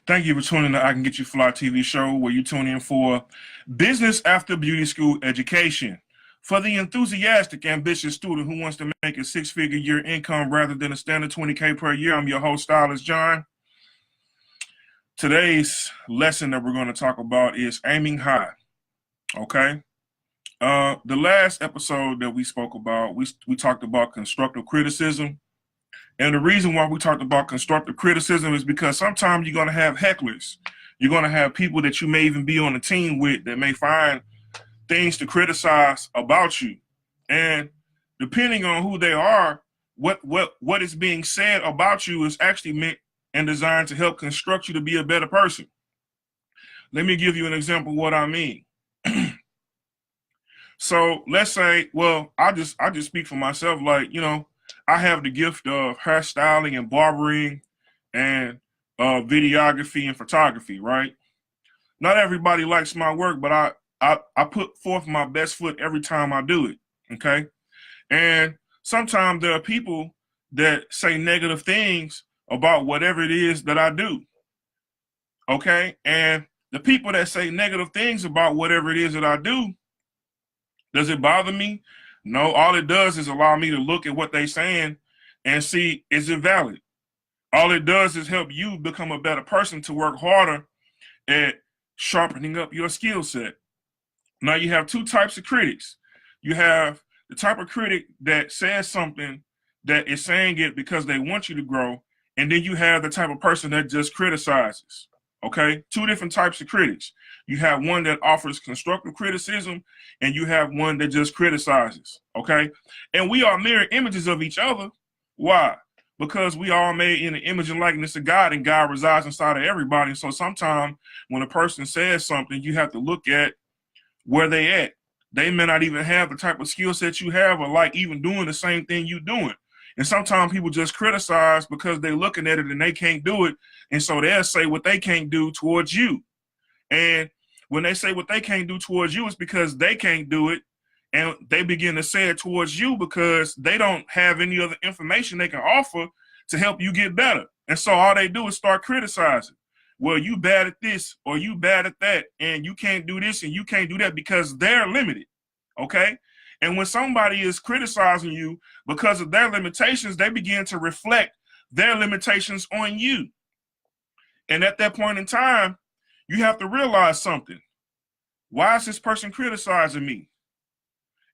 Thank you for tuning in to I Can Get You Fly TV show, where you tune in for business after beauty school education. For the enthusiastic, ambitious student who wants to make a six-figure year income rather than a standard 20K per year, I'm your host, Stylist John. Today's lesson that we're going to talk about is aiming high. Okay? The last episode that we spoke about, we talked about constructive criticism. And the reason why we talked about constructive criticism is because sometimes you're going to have hecklers. You're going to have people that you may even be on a team with that may find things to criticize about you. And depending on who they are, what is being said about you is actually meant and designed to help construct you to be a better person. Let me give you an example of what I mean. So let's say, well, I just speak for myself, like, I have the gift of hairstyling and barbering and videography and photography, right? Not everybody likes my work, but I put forth my best foot every time I do it, okay? And sometimes there are people that say negative things about whatever it is that I do, okay? And the people that say negative things about whatever it is that I do, does it bother me? No, all it does is allow me to look at what they're saying and see, is it valid? All it does is help you become a better person to work harder at sharpening up your skill set. Now, you have two types of critics. You have the type of critic that says something that is saying it because they want you to grow, and then you have the type of person that just criticizes. Okay, two different types of critics. You have one that offers constructive criticism, and you have one that just criticizes. Okay, and we are mirror images of each other. Why? Because we are made in the image and likeness of God, and God resides inside of everybody. So sometimes when a person says something, you have to look at where they at. They may not even have the type of skill set you have, or like even doing the same thing you're doing. And sometimes people just criticize because they're looking at it and they can't do it. And so they'll say what they can't do towards you. And when they say what they can't do towards you, it's because they can't do it. And they begin to say it towards you because they don't have any other information they can offer to help you get better. And so all they do is start criticizing. Well, you bad at this or you bad at that, and you can't do this and you can't do that because they're limited. Okay? And when somebody is criticizing you because of their limitations, they begin to reflect their limitations on you. And at that point in time, you have to realize something. Why is this person criticizing me?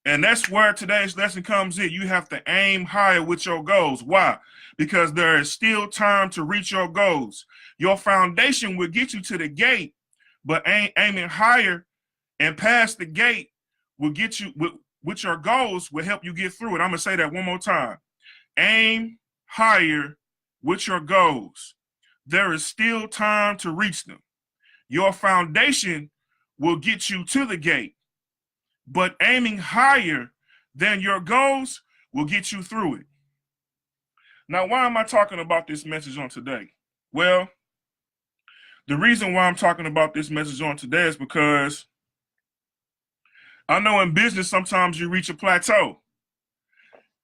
And that's where today's lesson comes in. You have to aim higher with your goals. Why? Because there is still time to reach your goals. Your foundation will get you to the gate, but aiming higher and past the gate will get you with your goals, will help you get through it. I'm going to say that one more time. Aim higher with your goals. There is still time to reach them. Your foundation will get you to the gate, but aiming higher than your goals will get you through it. Now, why am I talking about this message on today? Well, the reason why I'm talking about this message on today is because I know in business, sometimes you reach a plateau.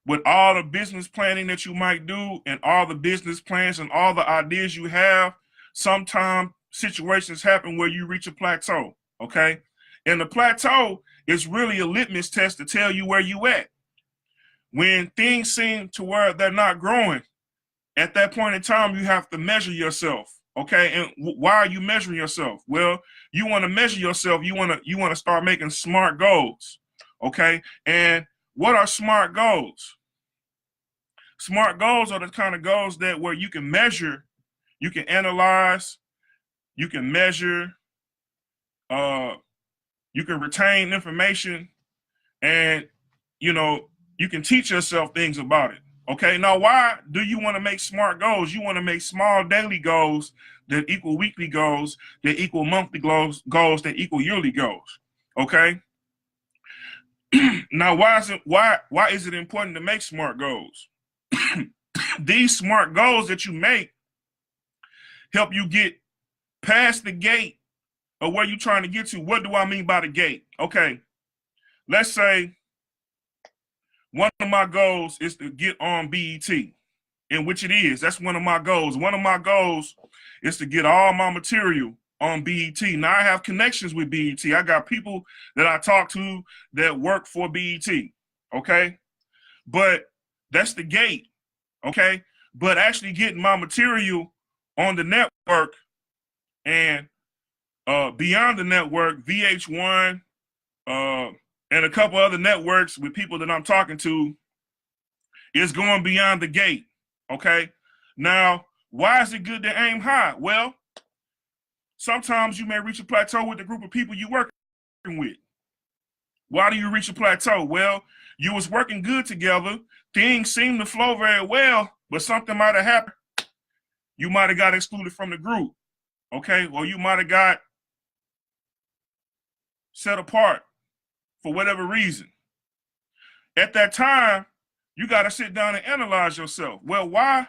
With all the business planning that you might do and all the business plans and all the ideas you have, sometimes situations happen where you reach a plateau, okay? And the plateau is really a litmus test to tell you where you at. When things seem to where they're not growing, at that point in time, you have to measure yourself. Okay, and why are you measuring yourself? Well, you want to measure yourself. You want to start making smart goals. Okay, and what are smart goals? Smart goals are the kind of goals that where you can measure, you can analyze, you can measure, you can retain information, and you can teach yourself things about it. Okay, now why do you want to make smart goals? You want to make small daily goals that equal weekly goals, that equal monthly goals, that equal yearly goals. Okay. Now, why is it important to make smart goals? These smart goals that you make help you get past the gate of where you're trying to get to. What do I mean by the gate? Okay, let's say one of my goals is to get on BET, in which it is. That's one of my goals. One of my goals is to get all my material on BET. Now I have connections with BET. I got people that I talk to that work for BET, okay? But that's the gate, okay? But actually getting my material on the network and beyond the network, VH1, and a couple other networks with people that I'm talking to, is going beyond the gate, okay? Now, why is it good to aim high? Well, sometimes you may reach a plateau with the group of people you're working with. Why do you reach a plateau? Well, you was working good together. Things seemed to flow very well, but something might have happened. You might have got excluded from the group, okay? Or you might have got set apart for whatever reason. At that time, you got to sit down and analyze yourself. Well, why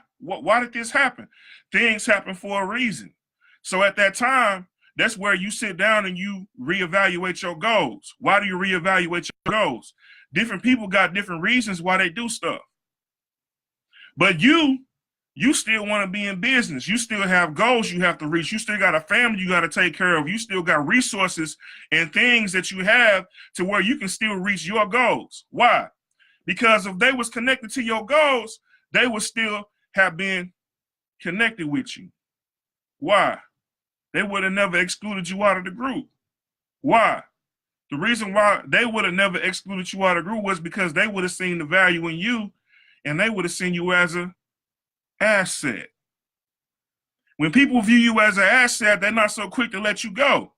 did this happen? Things happen for a reason. So at that time, that's where you sit down and you reevaluate your goals. Why do you reevaluate your goals? Different people got different reasons why they do stuff. But you still want to be in business. You still have goals you have to reach. You still got a family you got to take care of. You still got resources and things that you have to where you can still reach your goals. Why? Because if they was connected to your goals, they would still have been connected with you. Why? They would have never excluded you out of the group. Why? The reason why they would have never excluded you out of the group was because they would have seen the value in you and they would have seen you as an asset. When people view you as an asset, they're not so quick to let you go.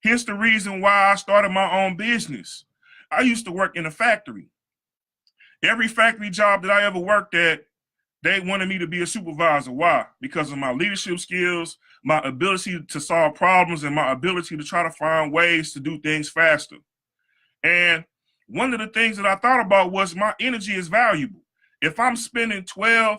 Here's the reason why I started my own business. I used to work in a factory. Every factory job that I ever worked at, they wanted me to be a supervisor. Why? Because of my leadership skills, my ability to solve problems, and my ability to try to find ways to do things faster. And one of the things that I thought about was my energy is valuable. If I'm spending 10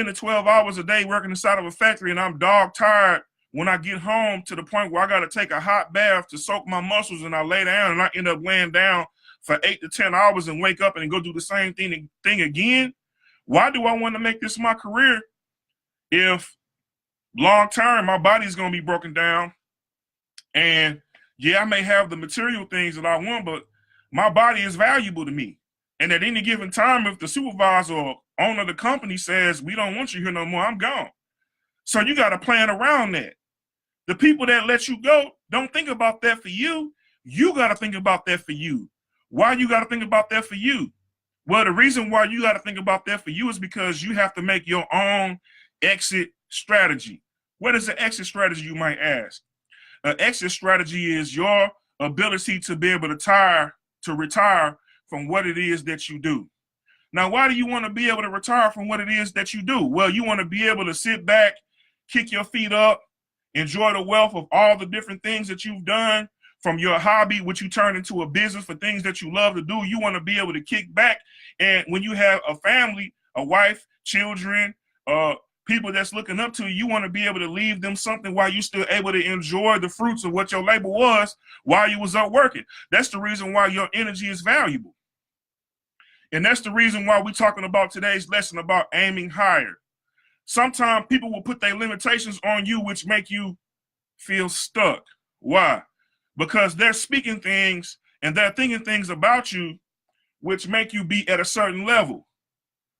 to 12 hours a day working inside of a factory and I'm dog tired when I get home to the point where I got to take a hot bath to soak my muscles and I lay down and I end up laying down for 8 to 10 hours and wake up and go do the same thing again, why do I want to make this my career if long term my body's going to be broken down? And yeah, I may have the material things that I want, but my body is valuable to me. And at any given time, if the supervisor or owner of the company says, we don't want you here no more, I'm gone. So you got to plan around that. The people that let you go don't think about that for you. You got to think about that for you. Why you got to think about that for you? Well, the reason why you got to think about that for you is because you have to make your own exit strategy. What is an exit strategy, you might ask? An exit strategy is your ability to be able to retire from what it is that you do. Now, why do you want to be able to retire from what it is that you do? Well, you want to be able to sit back, kick your feet up, enjoy the wealth of all the different things that you've done from your hobby, which you turn into a business for things that you love to do. You want to be able to kick back. And when you have a family, a wife, children, people that's looking up to you, you want to be able to leave them something while you're still able to enjoy the fruits of what your labor was while you was up working. That's the reason why your energy is valuable. And that's the reason why we're talking about today's lesson about aiming higher. Sometimes people will put their limitations on you, which make you feel stuck. Why? Because they're speaking things and they're thinking things about you, which make you be at a certain level.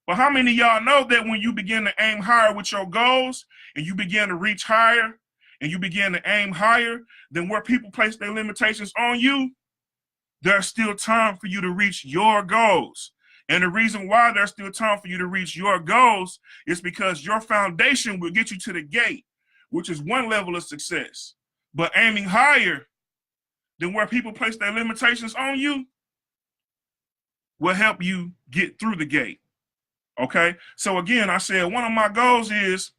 But how many of y'all know that when you begin to aim higher with your goals and you begin to reach higher and you begin to aim higher than where people place their limitations on you, there's still time for you to reach your goals. And the reason why there's still time for you to reach your goals is because your foundation will get you to the gate, which is one level of success. But aiming higher than where people place their limitations on you will help you get through the gate. Okay? So again, I said one of my goals is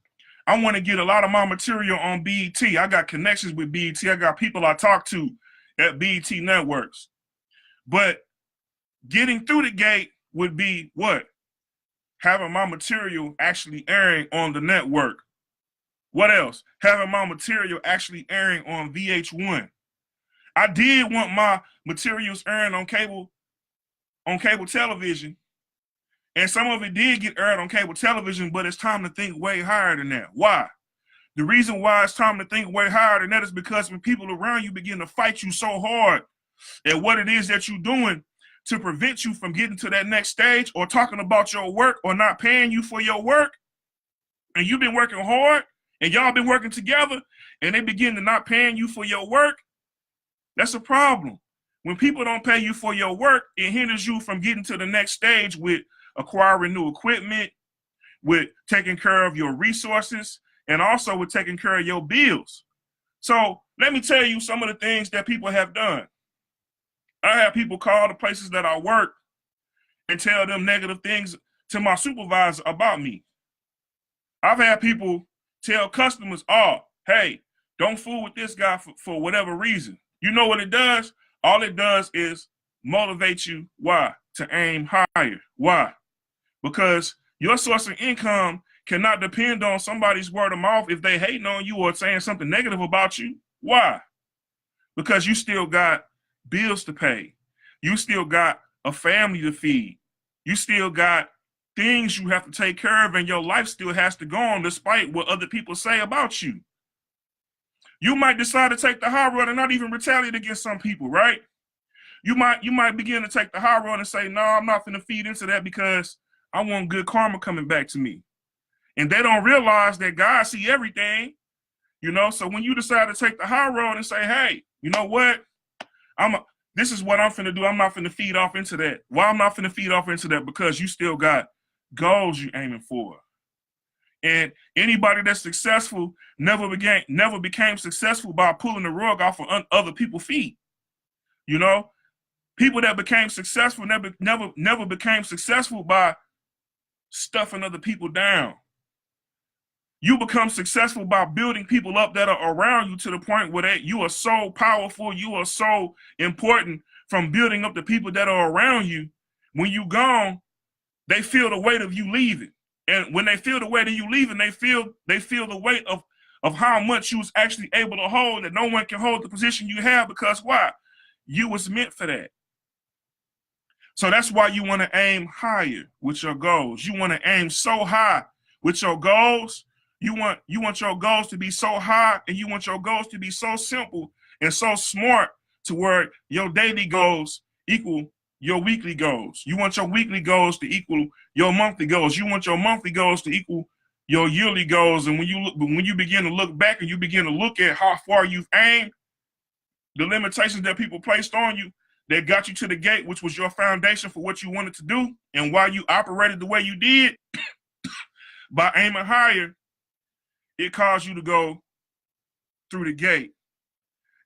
I want to get a lot of my material on BET. I got connections with BET. I got people I talk to at BET networks. But getting through the gate would be what? Having my material actually airing on the network. What else? Having my material actually airing on VH1. I did want my materials airing on cable television, and some of it did get aired on cable television, but it's time to think way higher than that. Why? The reason why it's time to think way higher than that is because when people around you begin to fight you so hard at what it is that you're doing to prevent you from getting to that next stage, or talking about your work, or not paying you for your work, and you've been working hard and y'all been working together, and they begin to not paying you for your work, that's a problem. When people don't pay you for your work, it hinders you from getting to the next stage with acquiring new equipment, with taking care of your resources, and also with taking care of your bills. So let me tell you some of the things that people have done. I have people call the places that I work and tell them negative things to my supervisor about me. I've had people tell customers, oh, hey, don't fool with this guy for whatever reason. You know what it does? All it does is motivate you. Why? To aim higher. Why? Because your source of income cannot depend on somebody's word of mouth if they hating on you or saying something negative about you. Why? Because you still got bills to pay. You still got a family to feed. You still got things you have to take care of, and your life still has to go on despite what other people say about you. You might decide to take the high road and not even retaliate against some people, right? You might begin to take the high road and say, no, I'm not going to feed into that because I want good karma coming back to me. And they don't realize that God sees everything, you know? So when you decide to take the high road and say, hey, you know what? This is what I'm finna do. I'm not finna feed off into that. Why I'm not finna feed off into that? Because you still got goals you aiming for. And anybody that's successful never became successful by pulling the rug off of other people's feet. You know, people that became successful never became successful by stuffing other people down. You become successful by building people up that are around you to the point where you are so powerful, you are so important, from building up the people that are around you. When you gone, they feel the weight of you leaving. And when they feel the weight of you leaving, they feel the weight of how much you was actually able to hold, that no one can hold the position you have, because why? You was meant for that. So that's why you want to aim higher with your goals. You want to aim so high with your goals. You want your goals to be so high, and you want your goals to be so simple and so smart to where your daily goals equal your weekly goals. You want your weekly goals to equal your monthly goals. You want your monthly goals to equal your yearly goals. And when you begin to look back and you begin to look at how far you've aimed, the limitations that people placed on you that got you to the gate, which was your foundation for what you wanted to do, and why you operated the way you did, by aiming higher, it caused you to go through the gate.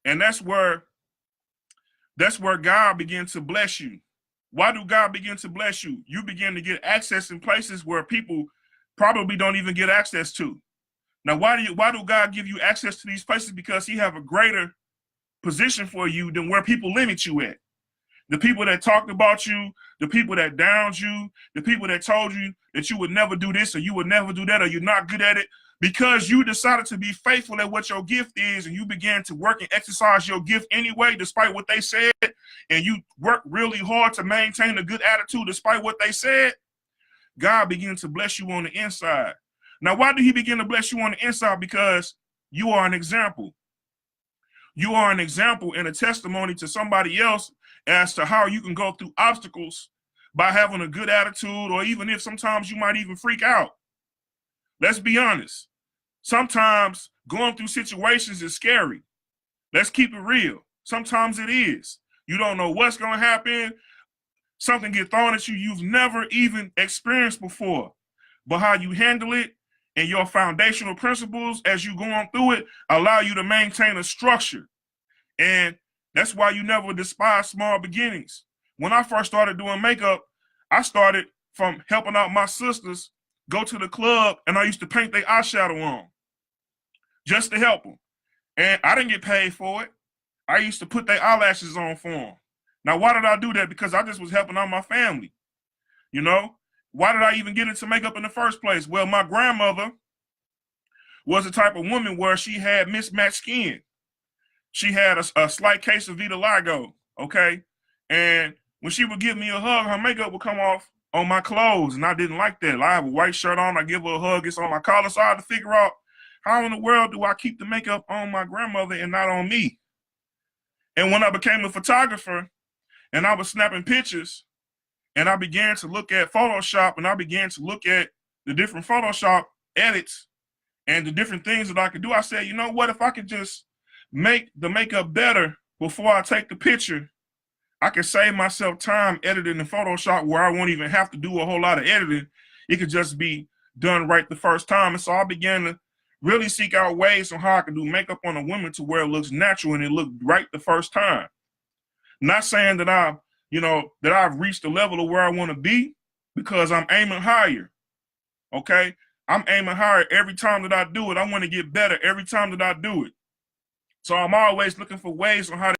And that's where God begins to bless you. Why do God begin to bless you? You begin to get access in places where people probably don't even get access to. Now, why do God give you access to these places? Because he have a greater position for you than where people limit you at. The people that talked about you, the people that downed you, the people that told you that you would never do this or you would never do that or you're not good at it, because you decided to be faithful at what your gift is, and you began to work and exercise your gift anyway, despite what they said, and you work really hard to maintain a good attitude despite what they said, God begins to bless you on the inside. Now, why did he begin to bless you on the inside? Because you are an example. You are an example and a testimony to somebody else as to how you can go through obstacles by having a good attitude, or even if sometimes you might even freak out. Let's be honest. Sometimes going through situations is scary. Let's keep it real. Sometimes it is. You don't know what's going to happen. Something get thrown at you you've never even experienced before. But how you handle it and your foundational principles as you go on through it allow you to maintain a structure. And that's why you never despise small beginnings. When I first started doing makeup, I started from helping out my sisters go to the club, and I used to paint their eyeshadow on just to help them. And I didn't get paid for it. I used to put their eyelashes on for them. Now, why did I do that? Because I just was helping out my family. You know, why did I even get into makeup in the first place? Well, my grandmother was the type of woman where she had mismatched skin. She had a slight case of vitiligo, okay? And when she would give me a hug, her makeup would come off on my clothes, and I didn't like that. I have a white shirt on, I give her a hug, it's on my collar, so I had to figure out How in the world do I keep the makeup on my grandmother and not on me? And when I became a photographer and I was snapping pictures and I began to look at Photoshop and I began to look at the different Photoshop edits and the different things that I could do, I said, you know what, if I could just make the makeup better before I take the picture, I could save myself time editing in Photoshop where I won't even have to do a whole lot of editing. It could just be done right the first time. And so I began to really seek out ways on how I could do makeup on a woman to where it looks natural and it looked right the first time. Not saying that I've reached the level of where I want to be, because I'm aiming higher. Okay? I'm aiming higher every time that I do it. I want to get better every time that I do it. So I'm always looking for ways on how to